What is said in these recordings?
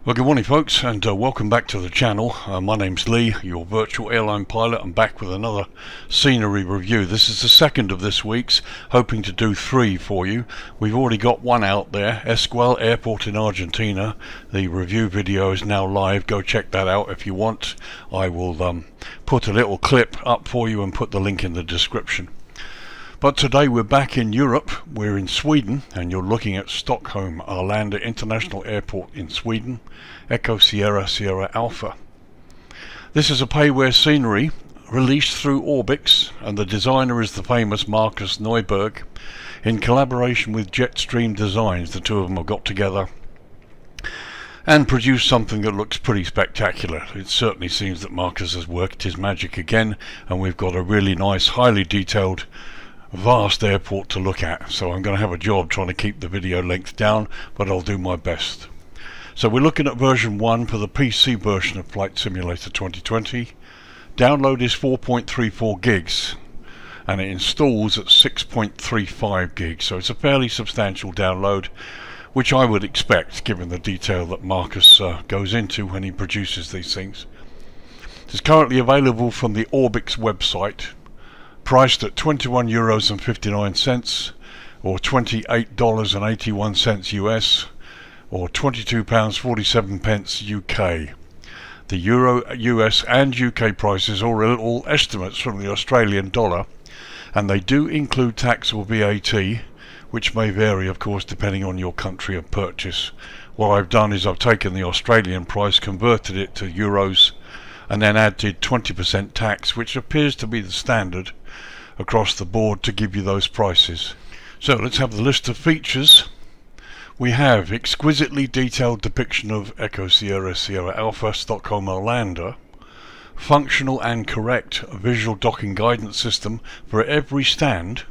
Well, good morning folks, and welcome back to the channel. My name's Lee, your virtual airline pilot. I'm back with another scenery review. This is the second of this week's, hoping to do 3 for you. We've already got one out there, Esquel Airport in Argentina. The review video is now live. Go check that out if you want. I will put a little clip up for you and put the link in the description. But today we're back in Europe. We're in Sweden, and you're looking at Stockholm Arlanda International Airport in Sweden, Echo Sierra Sierra Alpha. This is a payware scenery released through Orbx, and the designer is the famous Marcus Nyberg. In collaboration with JetStream Designs, the two of them have got together and produced something that looks pretty spectacular. It certainly seems that Marcus has worked his magic again, and we've got a really nice, highly detailed, vast airport to look at. So I'm going to have a job trying to keep the video length down, but I'll do my best. So we're looking at version 1 for the PC version of Flight Simulator 2020. Download is 4.34 gigs and it installs at 6.35 gigs, so it's a fairly substantial download, which I would expect given the detail that Marcus goes into when he produces these things. It's currently available from the Orbx website, priced at €21.59 or $28.81 US or £22.47 UK. The Euro, US and UK prices are all estimates from the Australian dollar, and they do include tax or VAT, which may vary of course depending on your country of purchase. What I've done is I've taken the Australian price, converted it to euros, and then added 20% tax, which appears to be the standard across the board to give you those prices. So let's have the list of features. We have exquisitely detailed depiction of Echo Sierra Sierra Alpha Stockholm Arlanda, functional and correct visual docking guidance system for every stand,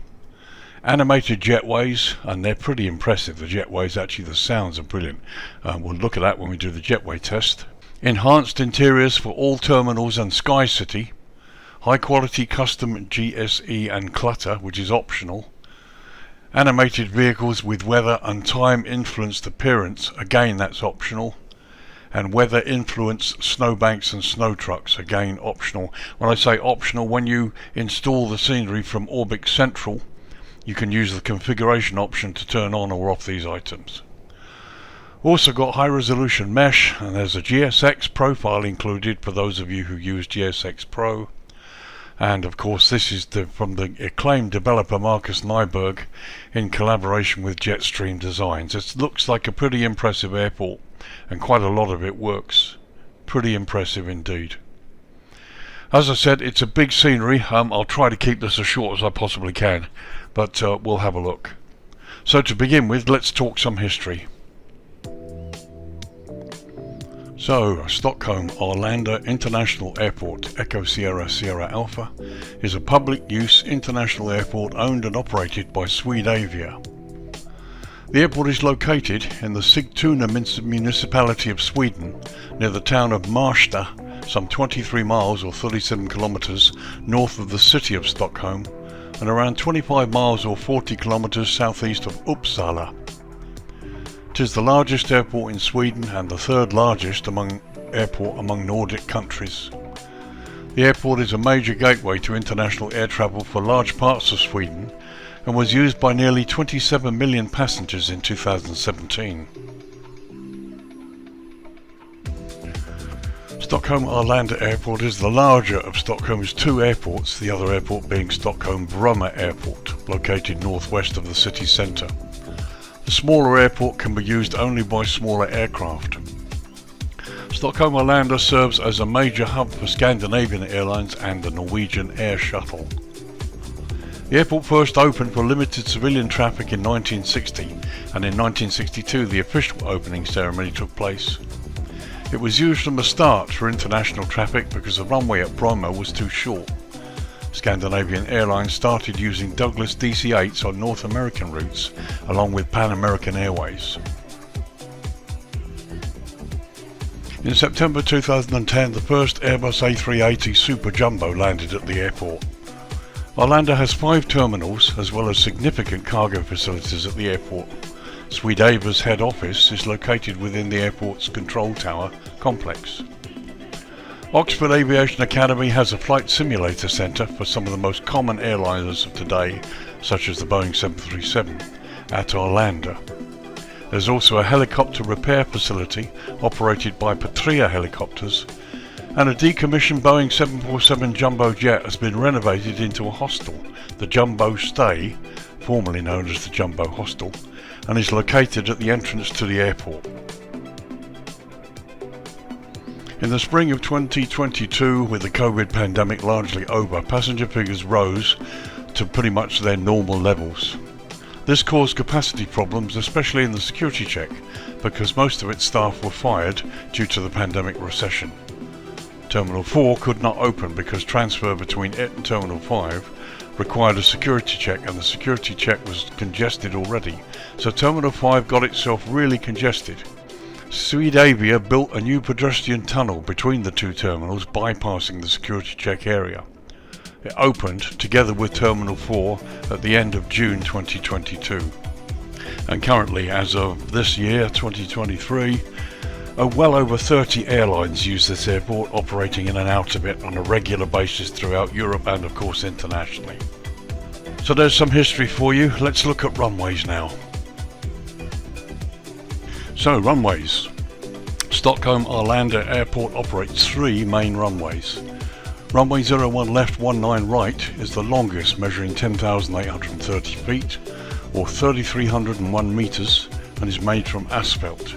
animated jetways, and they're pretty impressive, the jetways. Actually the sounds are brilliant. We'll look at that when we do the jetway test. Enhanced interiors for all terminals and Sky City, high quality custom GSE and clutter, which is optional, animated vehicles with weather and time influenced appearance, again that's optional, and weather influenced snowbanks and snow trucks, again optional. When I say optional, when you install the scenery from Orbx Central, you can use the configuration option to turn on or off these items. Also got high resolution mesh, and there's a GSX profile included for those of you who use GSX Pro. And of course this is from the acclaimed developer Marcus Nyberg in collaboration with JetStream Designs. It looks like a pretty impressive airport, and quite a lot of it works. Pretty impressive indeed. As I said, it's a big scenery. I'll try to keep this as short as I possibly can, but we'll have a look. So to begin with, let's talk some history. So, Stockholm Arlanda International Airport, Echo Sierra Sierra Alpha, is a public-use international airport owned and operated by Swedavia. The airport is located in the Sigtuna municipality of Sweden, near the town of Marsta, some 23 miles or 37 kilometers north of the city of Stockholm, and around 25 miles or 40 kilometers southeast of Uppsala. It is the largest airport in Sweden and the third largest airport among Nordic countries. The airport is a major gateway to international air travel for large parts of Sweden and was used by nearly 27 million passengers in 2017. Stockholm Arlanda Airport is the larger of Stockholm's 2 airports, the other airport being Stockholm Bromma Airport, located northwest of the city centre. The smaller airport can be used only by smaller aircraft. Stockholm Arlanda serves as a major hub for Scandinavian Airlines and the Norwegian Air Shuttle. The airport first opened for limited civilian traffic in 1960, and in 1962 the official opening ceremony took place. It was used from the start for international traffic because the runway at Bromma was too short. Scandinavian Airlines started using Douglas DC-8s on North American routes, along with Pan American Airways. In September 2010, the first Airbus A380 Super Jumbo landed at the airport. Arlanda has 5 terminals, as well as significant cargo facilities at the airport. SQUIDGY's head office is located within the airport's control tower complex. Oxford Aviation Academy has a flight simulator centre for some of the most common airliners of today, such as the Boeing 737, at Arlanda. There's also a helicopter repair facility operated by PATRIA helicopters, and a decommissioned Boeing 747 jumbo jet has been renovated into a hostel, the Jumbo Stay, formerly known as the Jumbo Hostel, and is located at the entrance to the airport. In the spring of 2022, with the COVID pandemic largely over, passenger figures rose to pretty much their normal levels. This caused capacity problems, especially in the security check, because most of its staff were fired due to the pandemic recession. Terminal 4 could not open because transfer between it and Terminal 5 required a security check, and the security check was congested already, so Terminal 5 got itself really congested. SQUIDGY built a new pedestrian tunnel between the two terminals, bypassing the security check area. It opened together with Terminal 4 at the end of June 2022. And currently, as of this year, 2023, well over 30 airlines use this airport, operating in and out of it on a regular basis throughout Europe and of course internationally. So there's some history for you. Let's look at runways now. So runways. Stockholm Arlanda Airport operates 3 main runways. Runway 01 left 19 right is the longest, measuring 10,830 feet or 3,301 meters, and is made from asphalt.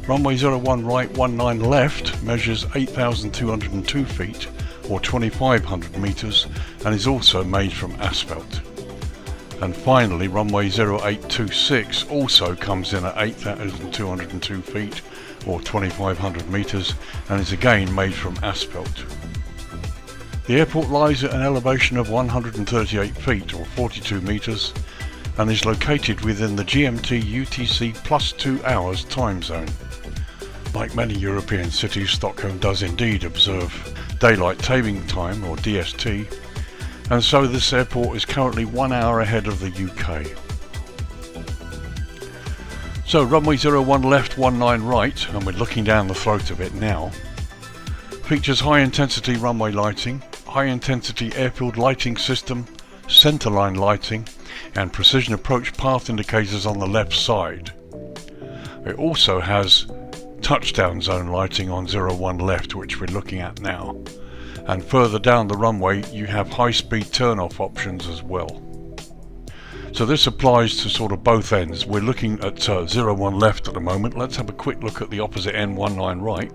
Runway 01 right 19 left measures 8,202 feet or 2,500 meters and is also made from asphalt. And finally, runway 0826 also comes in at 8,202 feet or 2,500 meters and is again made from asphalt. The airport lies at an elevation of 138 feet or 42 meters and is located within the GMT UTC plus 2 hours time zone. Like many European cities, Stockholm does indeed observe Daylight Saving Time, or DST, and so this airport is currently 1 hour ahead of the UK. So runway 01 left 19 right, and we're looking down the throat of it now, features high intensity runway lighting, high intensity airfield lighting system, centerline lighting, and precision approach path indicators on the left side. It also has touchdown zone lighting on 01 left, which we're looking at now, and further down the runway you have high-speed turn-off options as well. So this applies to sort of both ends. We're looking at 01 left at the moment. Let's have a quick look at the opposite end, 19 right.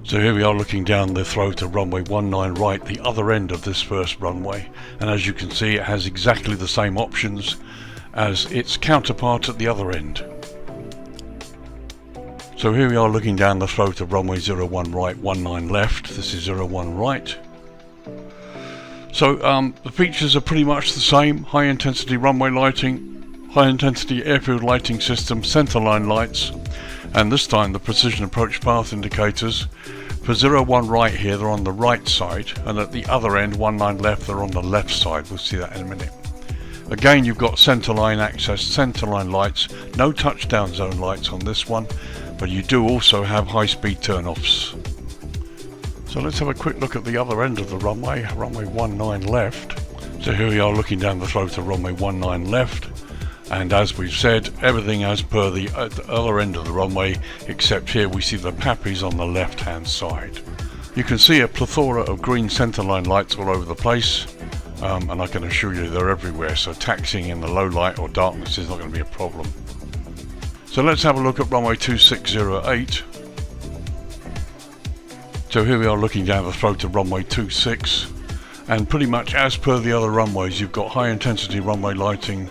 So here we are looking down the throat of runway 19 right, the other end of this first runway, and as you can see it has exactly the same options as its counterpart at the other end. So here we are looking down the throat of runway 01 right 19 left. This is 01 right. So the features are pretty much the same: high intensity runway lighting, high intensity airfield lighting system, centerline lights, and this time the precision approach path indicators. For 01 right here they're on the right side, and at the other end 19 left they're on the left side. We'll see that in a minute. Again, you've got centerline access, centerline lights, no touchdown zone lights on this one, but you do also have high-speed turn-offs. So let's have a quick look at the other end of the runway, runway 19 left. So here we are looking down the throat of runway 19 left, and as we've said, everything as per the other end of the runway, except here we see the PAPIs on the left-hand side. You can see a plethora of green centerline lights all over the place, and I can assure you they're everywhere, so taxiing in the low light or darkness is not going to be a problem. So let's have a look at runway 2608. So here we are looking down the throat of runway 26, and pretty much as per the other runways, you've got high intensity runway lighting,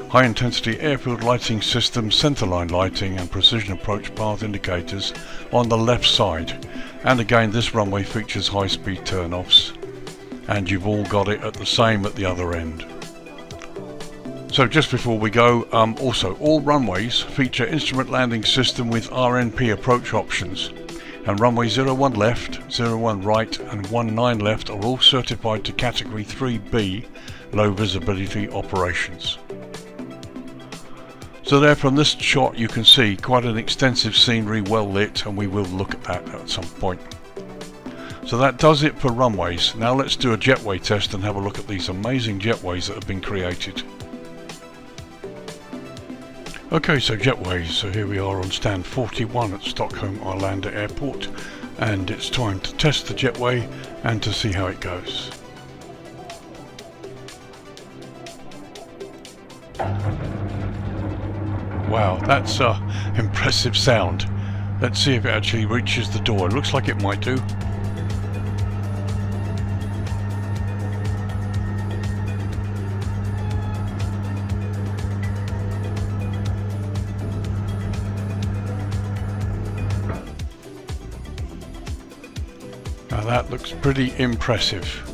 high intensity airfield lighting system, centerline lighting, and precision approach path indicators on the left side. And again, this runway features high speed turn-offs, and you've all got it at the same at the other end. So just before we go, also all runways feature instrument landing system with RNP approach options, and runway 01 left, 01 right and 19 left are all certified to category 3B low visibility operations. So there, from this shot you can see quite an extensive scenery, well lit, and we will look at that at some point. So that does it for runways. Now let's do a jetway test and have a look at these amazing jetways that have been created. Okay, so jetways. So here we are on stand 41 at Stockholm Arlanda Airport, and it's time to test the jetway and to see how it goes. Wow, that's impressive sound. Let's see if it actually reaches the door. It looks like it might do. Now that looks pretty impressive.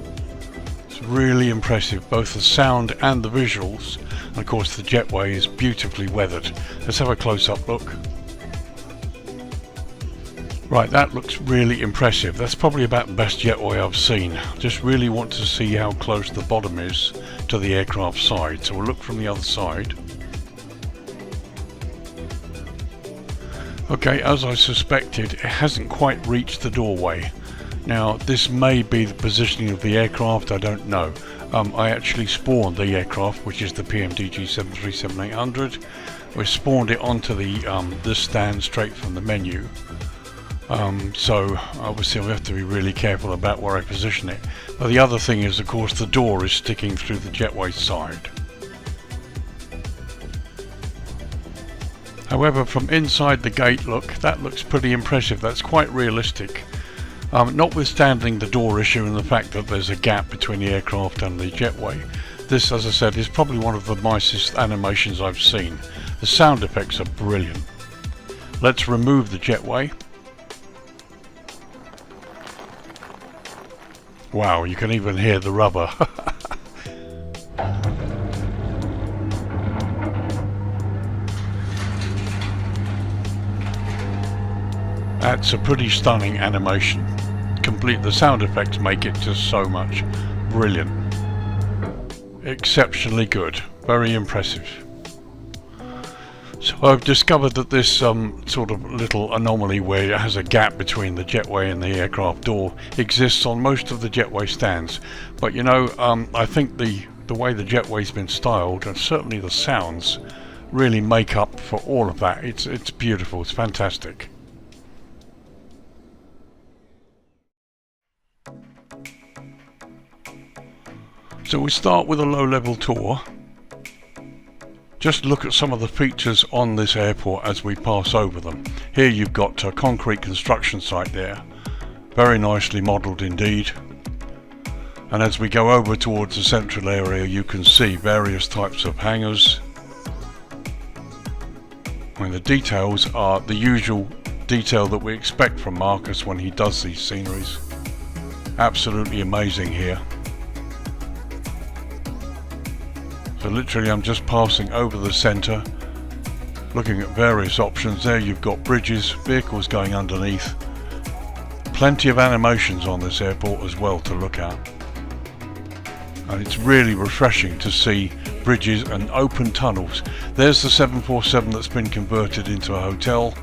It's really impressive, both the sound and the visuals. And of course the jetway is beautifully weathered. Let's have a close-up look. Right, that looks really impressive. That's probably about the best jetway I've seen. Just really want to see how close the bottom is to the aircraft side. So we'll look from the other side. Okay, as I suspected, it hasn't quite reached the doorway. Now this may be the positioning of the aircraft, I don't know. I actually spawned the aircraft, which is the PMDG 737-800. We spawned it onto this stand straight from the menu. So obviously we have to be really careful about where I position it. But the other thing is, of course, the door is sticking through the jetway side. However, from inside the gate, look, that looks pretty impressive. That's quite realistic. Notwithstanding the door issue and the fact that there's a gap between the aircraft and the jetway, this, as I said, is probably one of the nicest animations I've seen. The sound effects are brilliant. Let's remove the jetway. Wow, you can even hear the rubber. That's a pretty stunning animation. The sound effects make it just so much. Brilliant. Exceptionally good. Very impressive. So I've discovered that this sort of little anomaly where it has a gap between the jetway and the aircraft door exists on most of the jetway stands. But you know, I think the way the jetway's been styled, and certainly the sounds, really make up for all of that. It's beautiful. It's fantastic. So we start with a low-level tour. Just look at some of the features on this airport as we pass over them. Here you've got a concrete construction site there. Very nicely modelled indeed. And as we go over towards the central area, you can see various types of hangars. And the details are the usual detail that we expect from Marcus when he does these sceneries. Absolutely amazing here. So literally I'm just passing over the centre, looking at various options. There you've got bridges, vehicles going underneath. Plenty of animations on this airport as well to look at. And it's really refreshing to see bridges and open tunnels. There's the 747 that's been converted into a hotel.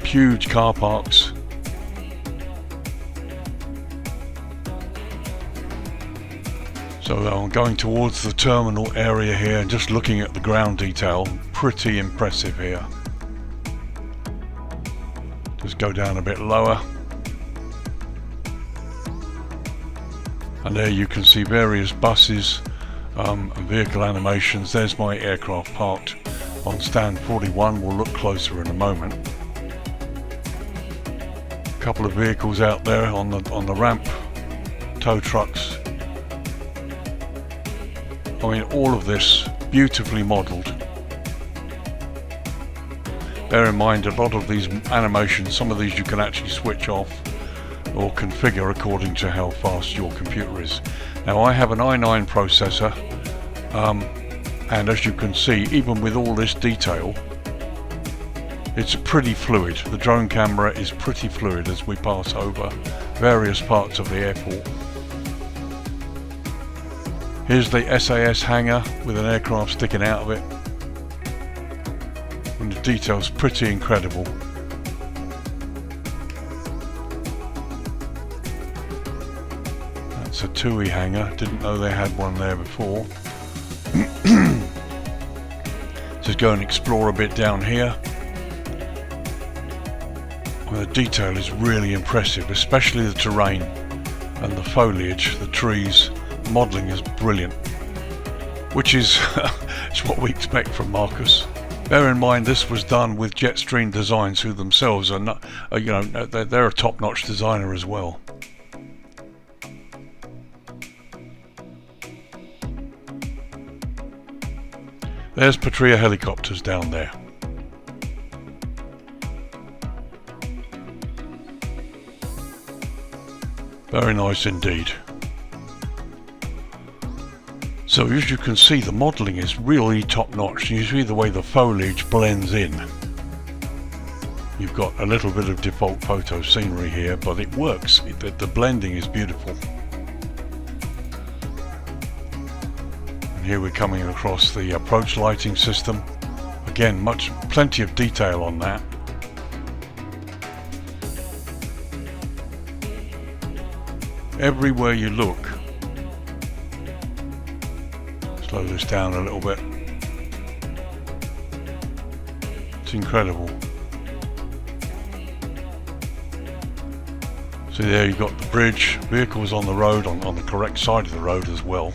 Huge car parks. So I'm going towards the terminal area here and just looking at the ground detail. Pretty impressive here. Just go down a bit lower. And there you can see various buses and vehicle animations. There's my aircraft parked on stand 41. We'll look closer in a moment. A couple of vehicles out there on the ramp. Tow trucks. I mean, all of this beautifully modelled. Bear in mind, a lot of these animations, some of these you can actually switch off or configure according to how fast your computer is. Now I have an i9 processor, and as you can see, even with all this detail, it's pretty fluid. The drone camera is pretty fluid as we pass over various parts of the airport. Here's the SAS hangar with an aircraft sticking out of it. And the detail's pretty incredible. That's a TUI hangar, didn't know they had one there before. Just go and explore a bit down here. Well, the detail is really impressive, especially the terrain and the foliage, the trees. The modelling is brilliant, which is it's what we expect from Marcus. Bear in mind this was done with JetStream Designs, who themselves are not, they're a top-notch designer as well. There's PATRIA helicopters down there. Very nice indeed. So as you can see, the modelling is really top notch. You see the way the foliage blends in. You've got a little bit of default photo scenery here, but it works. The blending is beautiful. And here we're coming across the approach lighting system. Again, plenty of detail on that. Everywhere you look. Slow this down a little bit. It's incredible. See there, you've got the bridge, vehicles on the road, on the correct side of the road as well.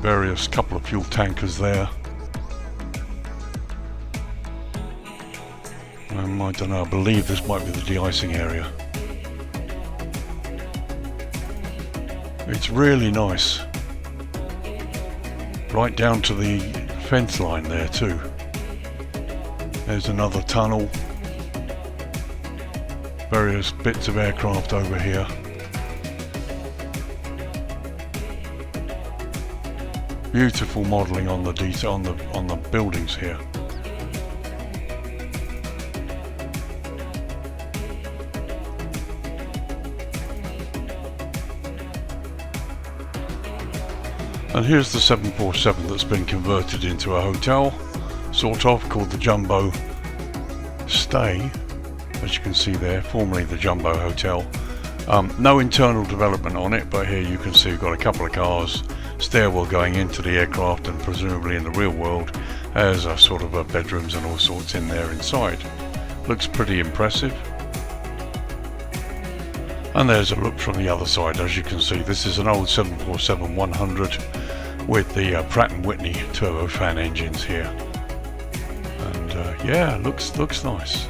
Various couple of fuel tankers there. I don't know, I believe this might be the de-icing area. It's really nice. Right down to the fence line there too. There's another tunnel. Various bits of aircraft over here. Beautiful modelling on the detail on the buildings here. And here's the 747 that's been converted into a hotel, sort of, called the Jumbo Stay, as you can see there, formerly the Jumbo Hotel. No internal development on it, but here you can see we've got a couple of cars, stairwell going into the aircraft, and presumably in the real world there's a sort of bedrooms and all sorts in there inside. Looks pretty impressive. And there's a look from the other side. As you can see, this is an old 747-100 with the Pratt & Whitney turbofan engines here. And yeah, looks nice.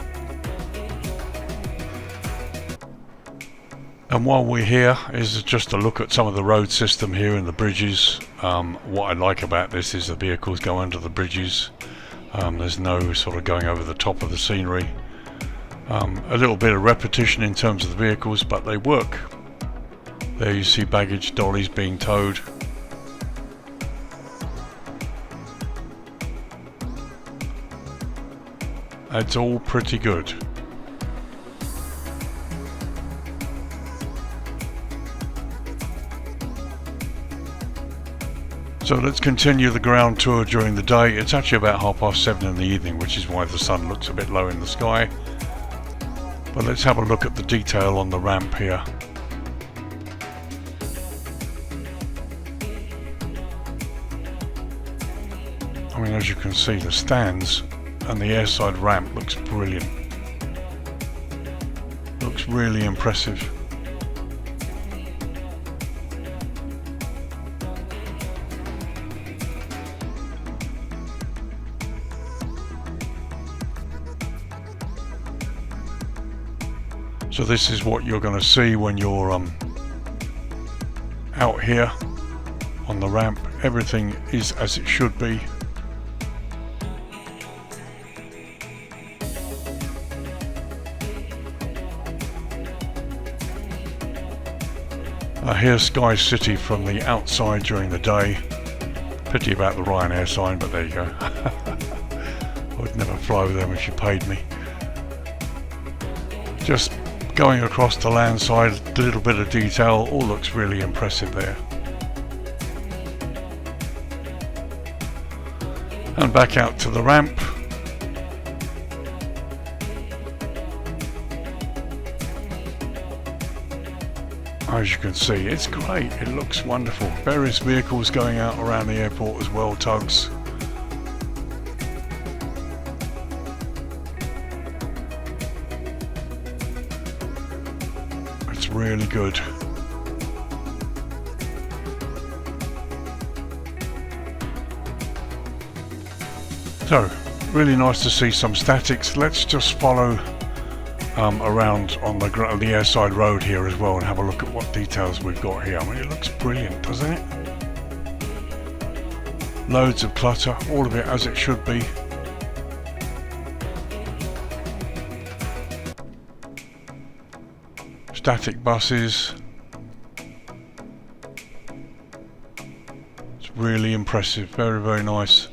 And while we're here, is just a look at some of the road system here and the bridges. What I like about this is the vehicles go under the bridges. There's no sort of going over the top of the scenery. A little bit of repetition in terms of the vehicles, but they work. There you see baggage dollies being towed. It's all pretty good. So let's continue the ground tour during the day. It's actually about 7:30 in the evening, which is why the sun looks a bit low in the sky. But let's have a look at the detail on the ramp here. I mean, as you can see, the stands and the airside ramp looks brilliant. Looks really impressive. So this is what you're going to see when you're out here on the ramp. Everything is as it should be. Here's Sky City from the outside during the day. Pity about the Ryanair sign, but there you go. Or would never fly with them if you paid me. Just going across the land side, a little bit of detail, all looks really impressive there. And back out to the ramp. As you can see, it's great, it looks wonderful. Various vehicles going out around the airport as well, tugs. It's really good. So, really nice to see some statics. Let's just follow around on the airside road here as well and have a look at what details we've got here. I mean, it looks brilliant, doesn't it? Loads of clutter, all of it as it should be. Static buses. It's really impressive, very, very nice.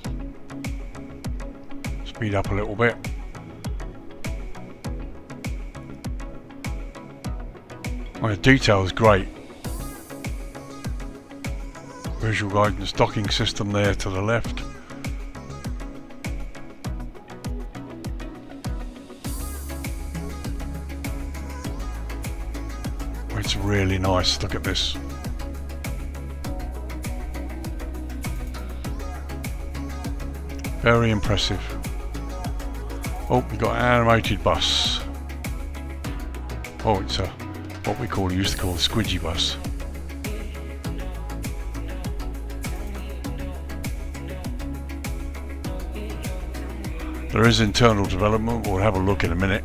Speed up a little bit. Well, the detail is great. Visual guidance docking system there to the left. It's really nice, look at this. Very impressive. Oh, we've got an animated bus. Oh, it's a what we used to call the squidgy bus. There is internal development, we'll have a look in a minute.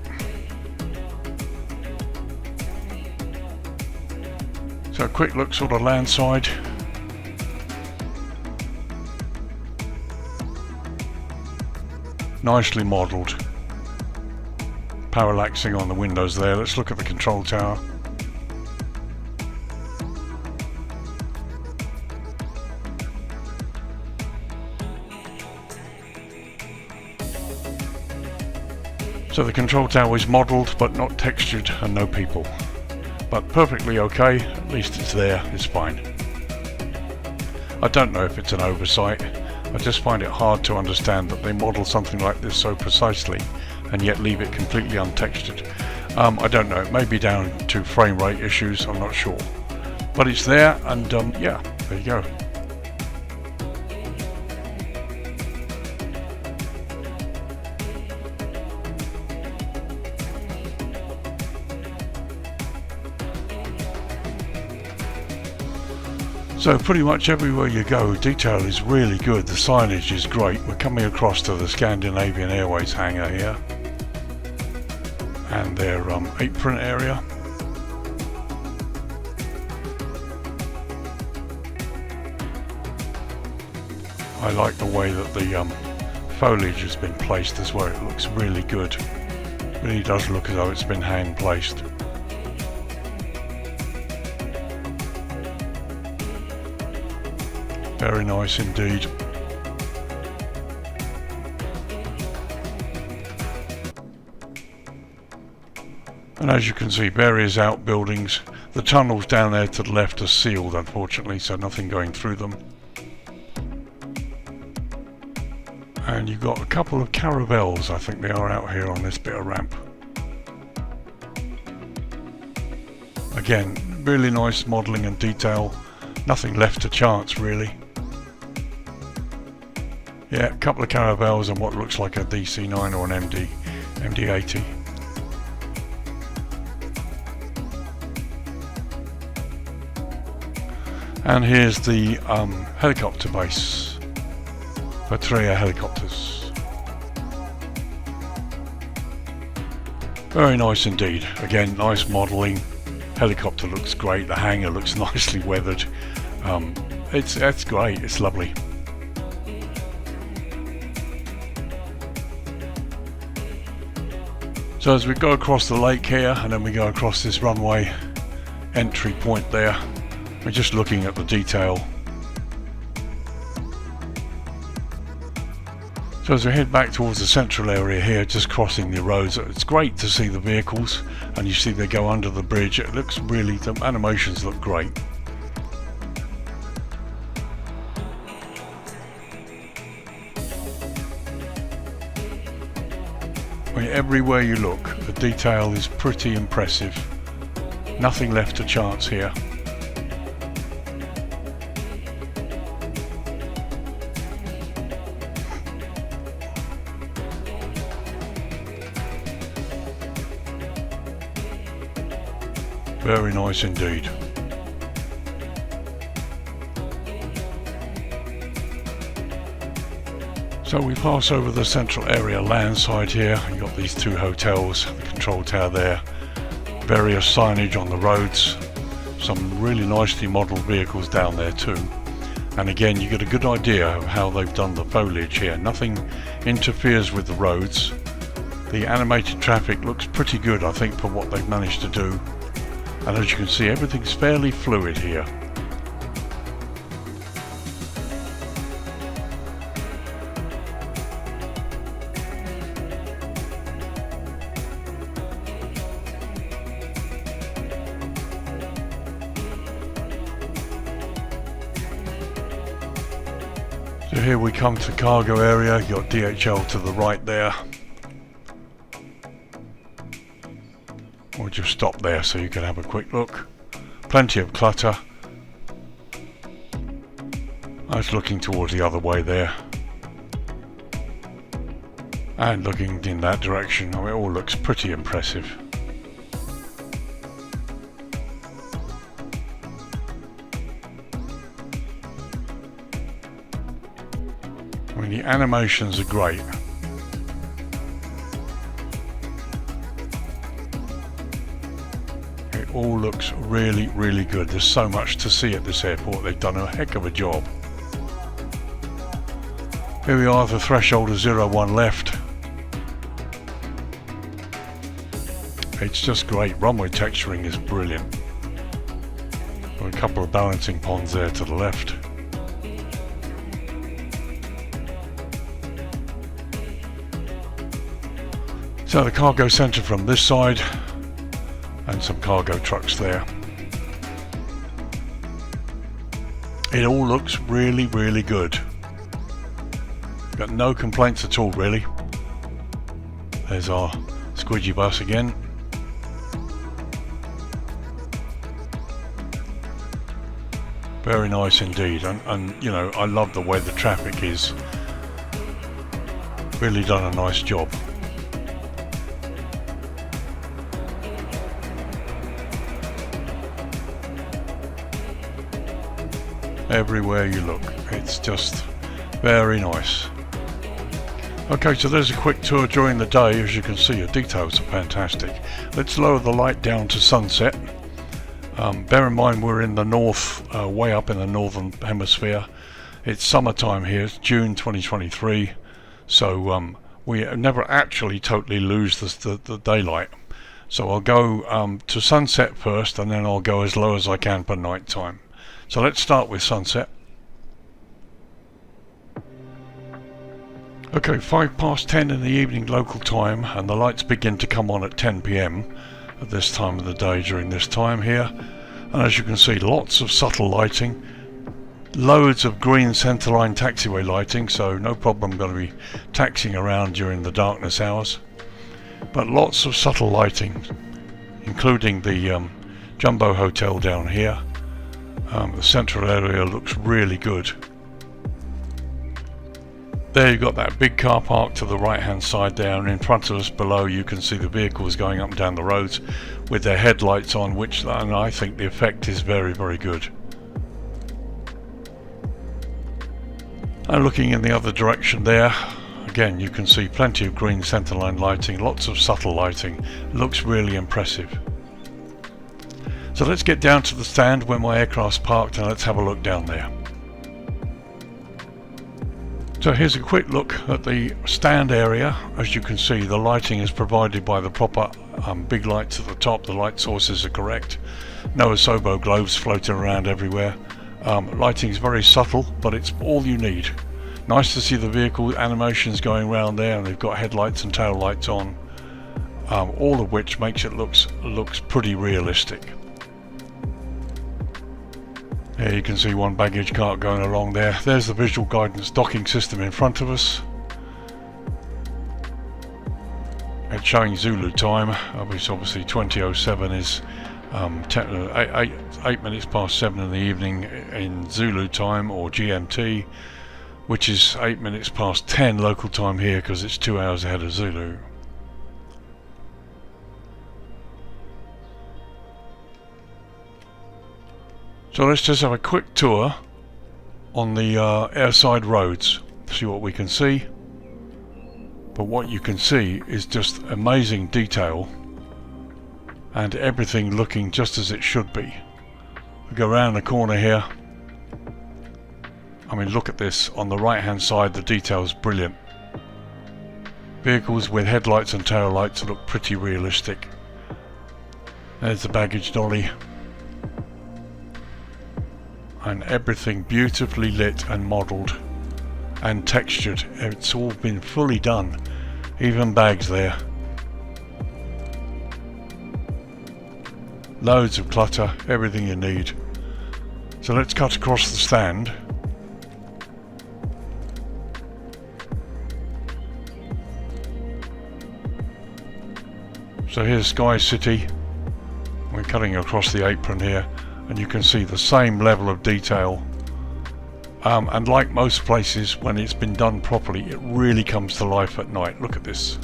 So a quick look sort of land side. Nicely modelled. Parallaxing on the windows there. Let's look at the control tower. So the control tower is modelled but not textured and no people. But perfectly okay, at least it's there, it's fine. I don't know if it's an oversight. I just find it hard to understand that they model something like this so precisely and yet leave it completely untextured. I don't know, it may be down to frame rate issues, I'm not sure. But it's there and yeah, there you go. So pretty much everywhere you go, detail is really good, the signage is great. We're coming across to the Scandinavian Airways hangar here and their apron area. I like the way that the foliage has been placed as well, it looks really good. It really does look as though it's been hand placed. Very nice indeed. And as you can see, various outbuildings. The tunnels down there to the left are sealed, unfortunately, so nothing going through them. And you've got a couple of caravels, I think they are out here on this bit of ramp. Again, really nice modelling and detail. Nothing left to chance, really. Yeah, a couple of caravels and what looks like a DC-9 or an MD-80. And here's the helicopter base. PATRIA helicopters. Very nice indeed. Again, nice modelling. Helicopter looks great. The hangar looks nicely weathered. It's great. It's lovely. So as we go across the lake here and then we go across this runway entry point there, we're just looking at the detail. So as we head back towards the central area here, just crossing the roads, it's great to see the vehicles, and you see they go under the bridge. It looks really, the animations look great. I mean, everywhere you look, the detail is pretty impressive. Nothing left to chance here. Very nice indeed. So we pass over the central area landside here. You've got these two hotels, the control tower there, various signage on the roads, some really nicely modelled vehicles down there too. And again, you get a good idea of how they've done the foliage here. Nothing interferes with the roads. The animated traffic looks pretty good, I think, for what they've managed to do. And as you can see, everything's fairly fluid here. So here we come to the cargo area. You've got DHL to the right there. We'll just stop there so you can have a quick look. Plenty of clutter. I was looking towards the other way there. And looking in that direction. I mean, it all looks pretty impressive. I mean, the animations are great. It all looks really, really good. There's so much to see at this airport. They've done a heck of a job. Here we are, the threshold of 01 left. It's just great. Runway texturing is brilliant. Got a couple of balancing ponds there to the left. So the cargo centre from this side, and some cargo trucks there. It all looks really, really good. Got no complaints at all, really. There's our squidgy bus again. Very nice indeed, and you know, I love the way the traffic is. Really done a nice job. Everywhere you look, it's just very nice. Okay, so there's a quick tour during the day. As you can see, the details are fantastic. Let's lower the light down to sunset. Bear in mind we're in the north, way up in the northern hemisphere. It's summertime here, it's June 2023, so we never actually totally lose the daylight. So I'll go to sunset first, and then I'll go as low as I can for night time. So let's start with sunset. Okay, 10:05 in the evening local time, and the lights begin to come on at 10 PM at this time of the day during this time here. And as you can see, lots of subtle lighting, loads of green centerline taxiway lighting, so no problem going to be taxiing around during the darkness hours. But lots of subtle lighting, including the Jumbo Hotel down here. The central area looks really good. There you've got that big car park to the right hand side there, and in front of us below you can see the vehicles going up and down the roads with their headlights on, and I think the effect is very, very good. And looking in the other direction there, again you can see plenty of green centerline lighting, lots of subtle lighting. Looks really impressive. So let's get down to the stand where my aircraft's parked, and let's have a look down there. So here's a quick look at the stand area. As you can see, the lighting is provided by the proper big lights at the top. The light sources are correct. No Asobo globes floating around everywhere. Lighting is very subtle, but it's all you need Nice to see the vehicle animations going around there, and they've got headlights and tail lights on, all of which makes it looks pretty realistic. Here you can see one baggage cart going along there. There's the visual guidance docking system in front of us. It's showing Zulu time, which obviously 20:07 is 8 minutes past 7 in the evening in Zulu time, or GMT, which is 8 minutes past 10 local time here because it's 2 hours ahead of Zulu. So let's just have a quick tour on the airside roads, see what we can see. But what you can see is just amazing detail and everything looking just as it should be. We go around the corner here. I mean, look at this. On the right hand side, the detail's brilliant. Vehicles with headlights and tail lights look pretty realistic. There's the baggage dolly. And everything beautifully lit and modelled and textured. It's all been fully done. Even bags there. Loads of clutter, everything you need. So let's cut across the stand. So here's Sky City. We're cutting across the apron here, and you can see the same level of detail. And like most places, when it's been done properly, it really comes to life at night. Look at this.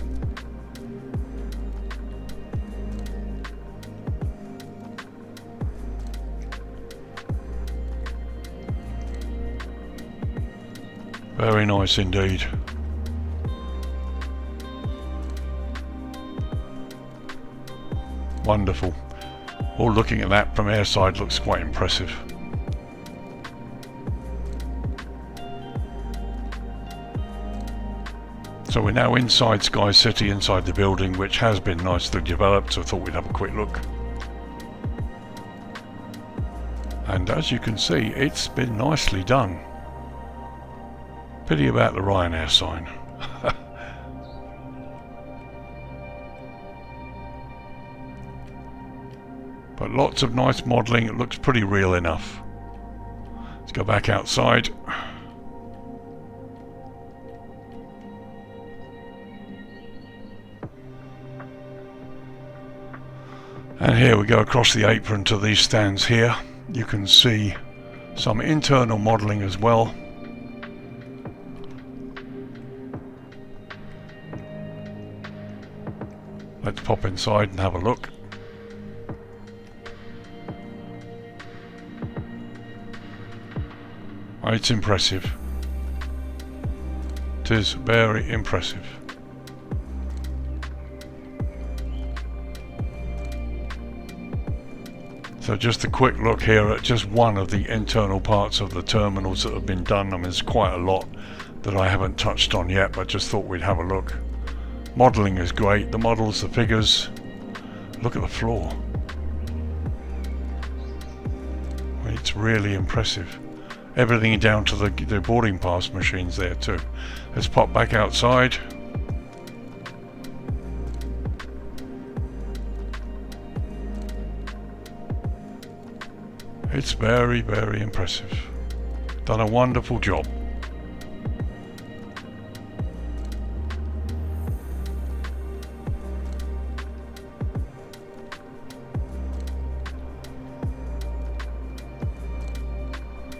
Very nice indeed. Wonderful. All looking at that from airside looks quite impressive. So we're now inside Sky City, inside the building, which has been nicely developed, so I thought we'd have a quick look. And as you can see, it's been nicely done. Pity about the Ryanair sign. But lots of nice modelling, it looks pretty real enough. Let's go back outside. And here we go across the apron to these stands here. You can see some internal modelling as well. Let's pop inside and have a look. It's impressive. It is very impressive. So just a quick look here at just one of the internal parts of the terminals that have been done. I mean, there's quite a lot that I haven't touched on yet, but just thought we'd have a look. Modelling is great. The models, the figures. Look at the floor. It's really impressive. Everything down to the boarding pass machines there too. Let's pop back outside. It's very, very impressive. Done a wonderful job.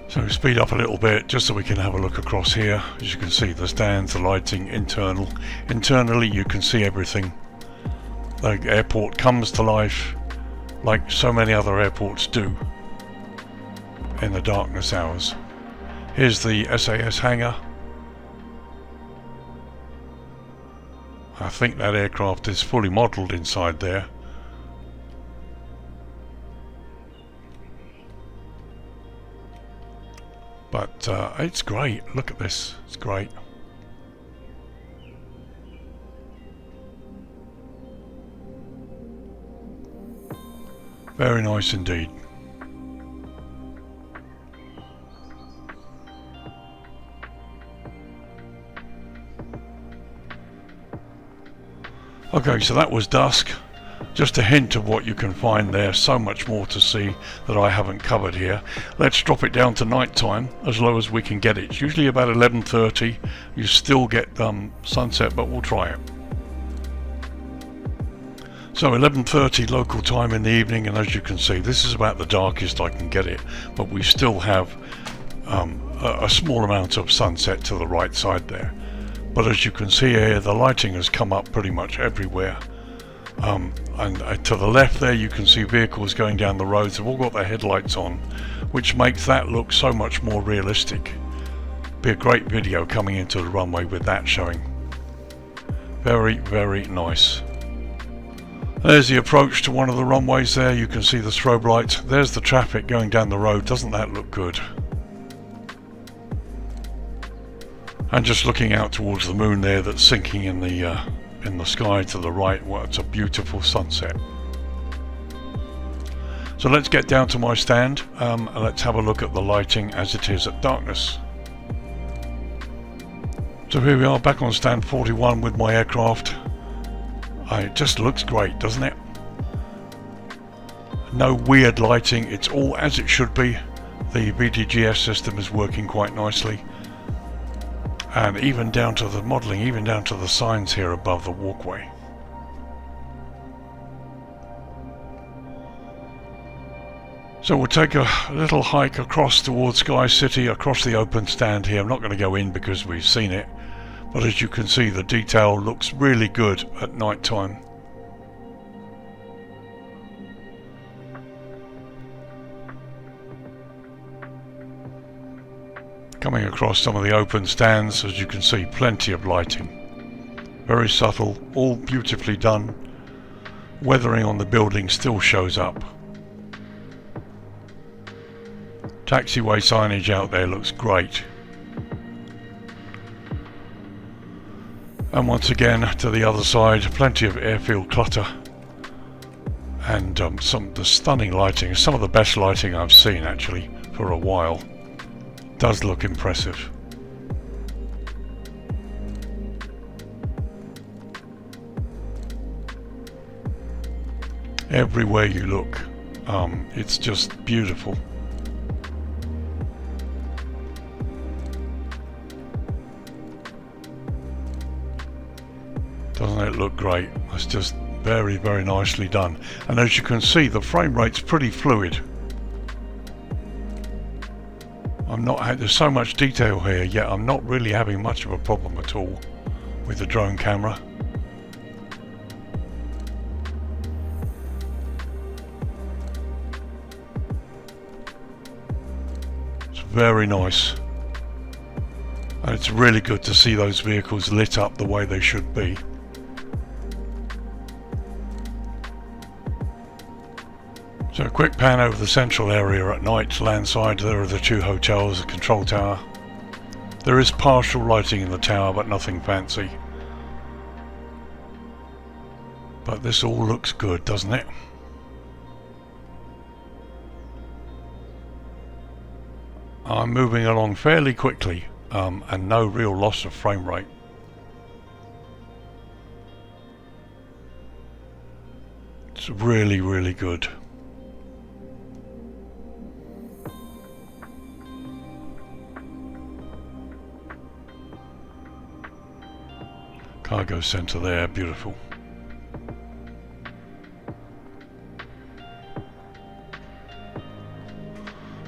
So speed up a little bit just so we can have a look across here. As you can see, the stands, the lighting, internally you can see everything. The airport comes to life like so many other airports do in the darkness hours. Here's the SAS hangar. I think that aircraft is fully modelled inside there. But it's great. Look at this. It's great. Very nice indeed. Okay, so that was dusk. Just a hint of what you can find there. So much more to see that I haven't covered here. Let's drop it down to night time, as low as we can get it. It's usually about 11:30. You still get sunset, but we'll try it. So 11:30 local time in the evening, and as you can see, this is about the darkest I can get it, but we still have a small amount of sunset to the right side there. But as you can see here, the lighting has come up pretty much everywhere. And to the left there, you can see vehicles going down the roads. They've all got their headlights on, which makes that look so much more realistic. Be a great video coming into the runway with that showing. Very, very nice. There's the approach to one of the runways there. You can see the strobe lights. There's the traffic going down the road. Doesn't that look good? And just looking out towards the moon there, that's sinking in the sky to the right. Well, it's a beautiful sunset. So let's get down to my stand and let's have a look at the lighting as it is at darkness. So here we are back on stand 41 with my aircraft. It just looks great, doesn't it? No weird lighting, it's all as it should be. The VDGS system is working quite nicely. And even down to the modelling, even down to the signs here above the walkway. So we'll take a little hike across towards Sky City, across the open stand here. I'm not going to go in because we've seen it. But as you can see, the detail looks really good at night time. Coming across some of the open stands, as you can see, plenty of lighting. Very subtle, all beautifully done. Weathering on the building still shows up. Taxiway signage out there looks great. And once again, to the other side, plenty of airfield clutter. And the stunning lighting, some of the best lighting I've seen actually for a while. Does look impressive. Everywhere you look, it's just beautiful. Doesn't it look great? It's just very, very nicely done. And as you can see, the frame rate's pretty fluid. There's so much detail here, yet I'm not really having much of a problem at all with the drone camera. It's very nice. And it's really good to see those vehicles lit up the way they should be. So a quick pan over the central area at night, landside. There are the two hotels, the control tower. There is partial lighting in the tower, but nothing fancy. But this all looks good, doesn't it? I'm moving along fairly quickly, and no real loss of frame rate. It's really, really good. Cargo centre there, beautiful.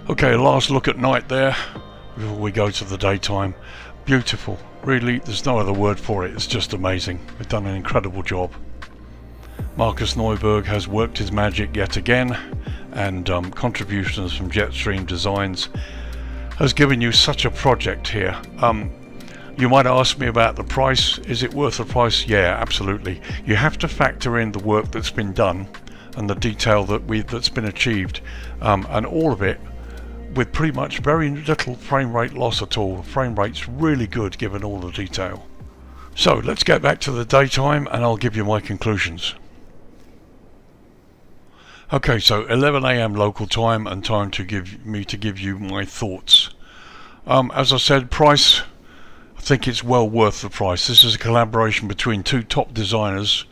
Okay, last look at night there before we go to the daytime. Beautiful, really, there's no other word for it, it's just amazing. They've done an incredible job. Marcus Nyberg has worked his magic yet again, and contributions from JetStream Designs has given you such a project here. You might ask me about the price. Is it worth the price? Yeah, absolutely. You have to factor in the work that's been done and the detail that's been achieved, and all of it with pretty much very little frame rate loss at all. The frame rate's really good given all the detail. So let's get back to the daytime and I'll give you my conclusions. Okay, so 11 AM local time and time to give you my thoughts. As I said, price, I think it's well worth the price. This is a collaboration between two top designers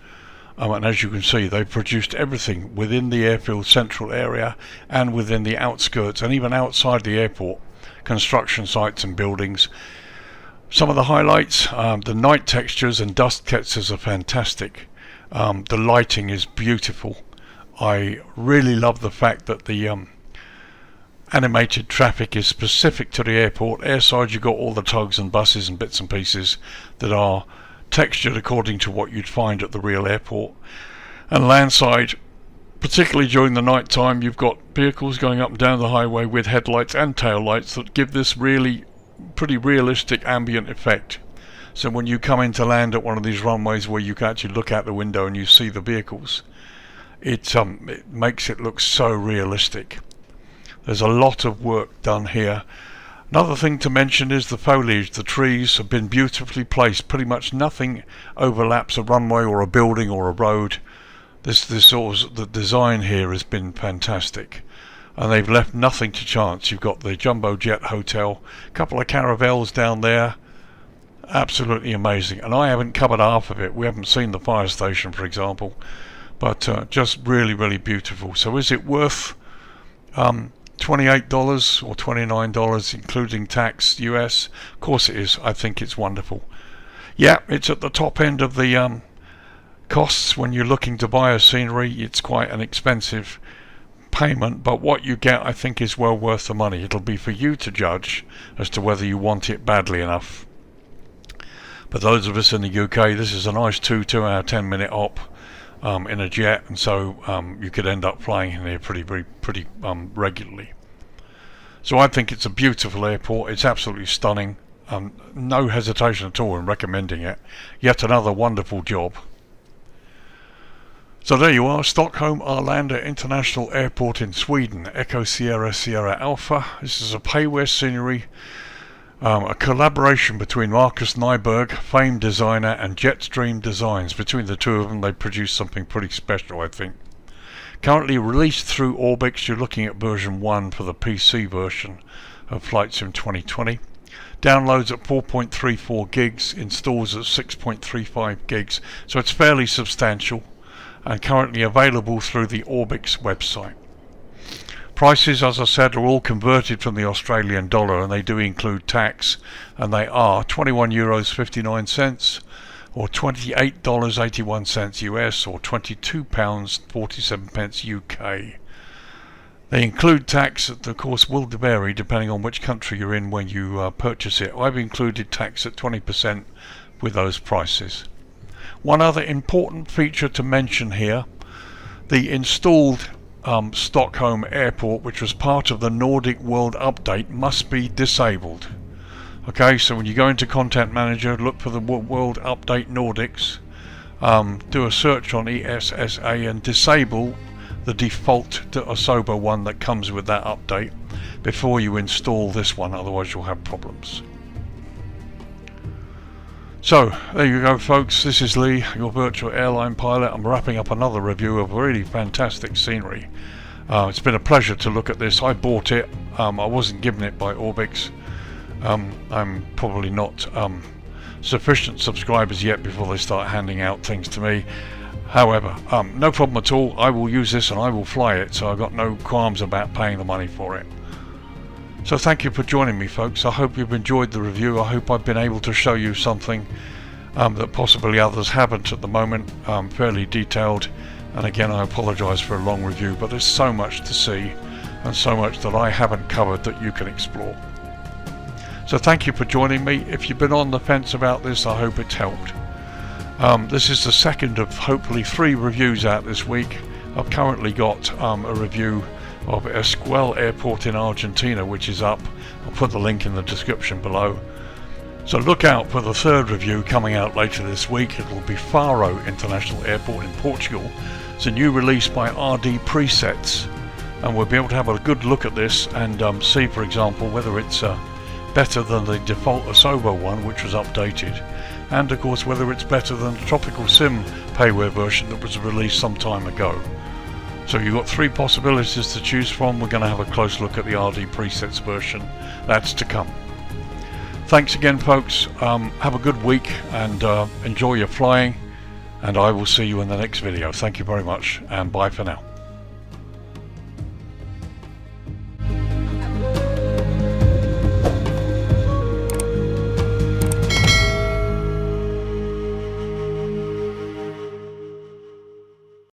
And as you can see, they've produced everything within the airfield central area and within the outskirts and even outside the airport, construction sites and buildings. Some of the highlights, the night textures and dust textures are fantastic. The lighting is beautiful. I really love the fact that the animated traffic is specific to the airport. Airside, you've got all the tugs and buses and bits and pieces that are textured according to what you'd find at the real airport. And landside, particularly during the night time, you've got vehicles going up and down the highway with headlights and tail lights that give this really pretty realistic ambient effect. So when you come in to land at one of these runways where you can actually look out the window and you see the vehicles, it makes it look so realistic. There's a lot of work done here. Another thing to mention is the foliage. The trees have been beautifully placed. Pretty much nothing overlaps a runway or a building or a road. The design here has been fantastic, and they've left nothing to chance. You've got the Jumbo Jet Hotel, a couple of caravels down there. Absolutely amazing. And I haven't covered half of it. We haven't seen the fire station, for example, but just really, really beautiful. So is it worth $28 or $29 including tax US? Of course it is. I think it's wonderful. Yeah, it's at the top end of the costs when you're looking to buy a scenery. It's quite an expensive payment, but what you get I think is well worth the money. It'll be for you to judge as to whether you want it badly enough. But those of us in the UK, this is a nice 2-hour 10-minute op in a jet, and so you could end up flying in here pretty regularly. So I think it's a beautiful airport. It's absolutely stunning. No hesitation at all in recommending it. Yet another wonderful job. So there you are, Stockholm Arlanda International Airport in Sweden, Echo Sierra Sierra Alpha. This is a payware scenery, a collaboration between Marcus Nyberg, famed designer, and JetStream Designs. Between the two of them, they produced something pretty special, I think. Currently released through Orbx, you're looking at version 1 for the PC version of Flight Sim 2020. Downloads at 4.34 gigs, installs at 6.35 gigs, so it's fairly substantial, and currently available through the Orbx website. Prices, as I said, are all converted from the Australian dollar, and they do include tax, and they are €21.59 or $28.81 US or £22.47 UK. They include tax that of course will vary depending on which country you're in when you purchase it. I've included tax at 20% with those prices. One other important feature to mention here, the installed Stockholm Airport, which was part of the Nordic World Update, must be disabled. Okay, so when you go into Content Manager, look for the World Update Nordics, do a search on ESSA and disable the default Asobo one that comes with that update before you install this one, otherwise you'll have problems. So there you go folks, this is Lee, your virtual airline pilot. I'm wrapping up another review of really fantastic scenery. It's been a pleasure to look at this. I bought it, I wasn't given it by Orbx. I'm probably not sufficient subscribers yet before they start handing out things to me. However, no problem at all. I will use this and I will fly it, so I've got no qualms about paying the money for it. So thank you for joining me folks. I hope you've enjoyed the review. I hope I've been able to show you something that possibly others haven't at the moment, fairly detailed. And again, I apologise for a long review, but there's so much to see and so much that I haven't covered that you can explore. So thank you for joining me. If you've been on the fence about this, I hope it's helped. This is the second of hopefully 3 reviews out this week. I've currently got a review of Esquel Airport in Argentina, which is up. I'll put the link in the description below. So look out for the 3rd review coming out later this week. It will be Faro International Airport in Portugal. It's a new release by RD Presets, and we'll be able to have a good look at this and see, for example, whether it's better than the default Asobo one, which was updated, and of course whether it's better than the Tropical Sim payware version that was released some time ago. So you've got 3 possibilities to choose from. We're going to have a close look at the RD Presets version. That's to come. Thanks again folks, have a good week and enjoy your flying, and I will see you in the next video. Thank you very much, and bye for now.